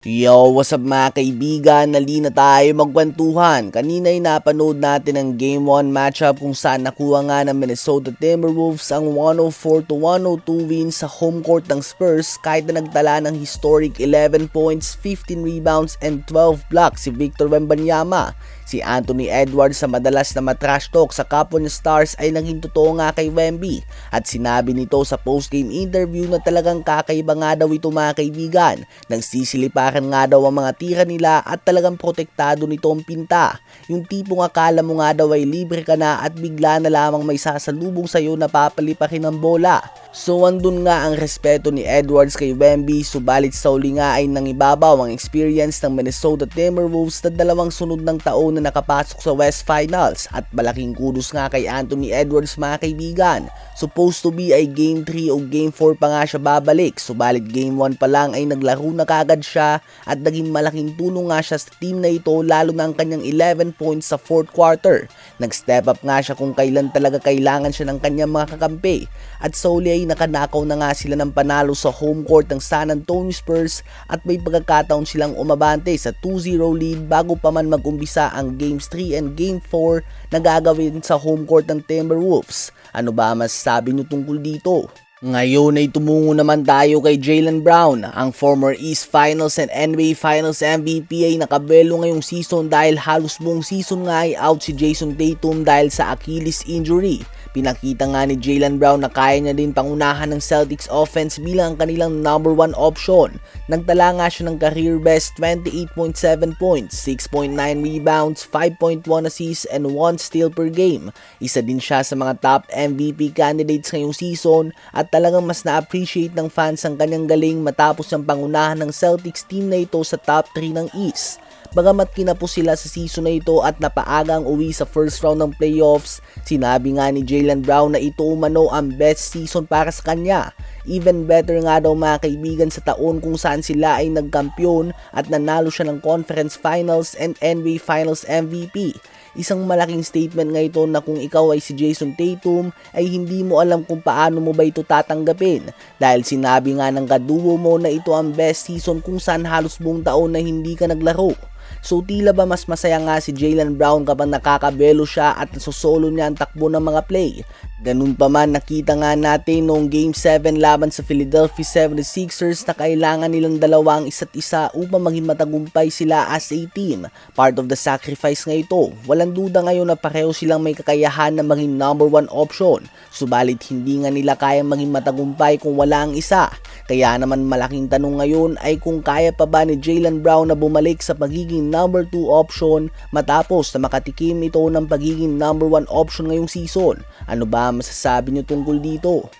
Yo, what's up mga kaibigan? Nali na tayo magkwentuhan. Kanina ay napanood natin ang Game 1 matchup kung saan nakuha nga ng Minnesota Timberwolves ang 104-102 win sa home court ng Spurs kahit na nagtala ng historic 11 points, 15 rebounds and 12 blocks si Victor Wembanyama. Si Anthony Edwards sa madalas na matrash talk sa kapwa niya Stars ay naging totoo nga kay Wemby at sinabi nito sa postgame interview na talagang kakaiba nga daw ito mga kaibigan. Nagsisilipakan nga daw ang mga tira nila at talagang protektado nito ang pinta. Yung tipong akala mo nga daw ay libre ka na at bigla na lamang may sasalubong sa'yo na papalipakin ng bola. So andun nga ang respeto ni Edwards kay Wemby, subalit sa uli nga ay nangibabaw ang experience ng Minnesota Timberwolves na dalawang sunod ng taon na nakapasok sa West Finals at malaking kudos nga kay Anthony Edwards mga kaibigan. Supposed to be ay Game 3 o Game 4 pa nga siya babalik, subalit Game 1 pa lang ay naglaro na kagad siya at naging malaking tulong nga siya sa team na ito lalo na ang kanyang 11 points sa 4th quarter. Nag-step up nga siya kung kailan talaga kailangan siya ng kanyang mga kakampi at sa uli ay nakanakaw na nga sila ng panalo sa home court ng San Antonio Spurs at may pagkakataon silang umabante sa 2-0 lead bago pa man mag-umbisa ang Games 3 and Game 4 na gagawin sa home court ng Timberwolves. Ano ba masasabi nyo tungkol dito? Ngayon ay tumungo naman tayo kay Jaylen Brown. Ang former East Finals and NBA Finals MVP ay nakabelo ngayong season dahil halos buong season nga ay out si Jason Tatum dahil sa Achilles injury. Pinakita nga ni Jaylen Brown na kaya niya din pangunahan ng Celtics offense bilang ang kanilang number 1 option. Nagtala nga siya ng career best 28.7 points, 6.9 rebounds, 5.1 assists and 1 steal per game. Isa din siya sa mga top MVP candidates ngayong season at talagang mas na-appreciate ng fans ang kanyang galing matapos ang pangunahan ng Celtics team na ito sa top 3 ng East. Bagamat kinapos sila sa season na ito at napaaga ang uwi sa first round ng playoffs, sinabi nga ni Jaylen Brown na ito umano ang best season para sa kanya. Even better nga daw mga kaibigan sa taon kung saan sila ay nagkampiyon at nanalo siya ng Conference Finals and NBA Finals MVP. Isang malaking statement nga ito na kung ikaw ay si Jason Tatum ay hindi mo alam kung paano mo ba ito tatanggapin dahil sinabi nga ng kaduo mo na ito ang best season kung saan halos buong taon na hindi ka naglaro. So tila ba mas masaya nga si Jaylen Brown kapag nakakabelo siya at nasosolo niya ang takbo ng mga play. Ganun pa man nakita nga natin noong Game 7 laban sa Philadelphia 76ers na kailangan nilang dalawa ang isa't isa upang maging matagumpay sila as a team. Part of the sacrifice nga ito. Walang duda ngayon na pareho silang may kakayahan na maging number 1 option. Subalit hindi nga nila kayang maging matagumpay kung wala ang isa. Kaya naman malaking tanong ngayon ay kung kaya pa ba ni Jaylen Brown na bumalik sa pagiging number 2 option matapos na makatikim ito ng pagiging number 1 option ngayong season. Ano ba masasabi nyo tungkol dito?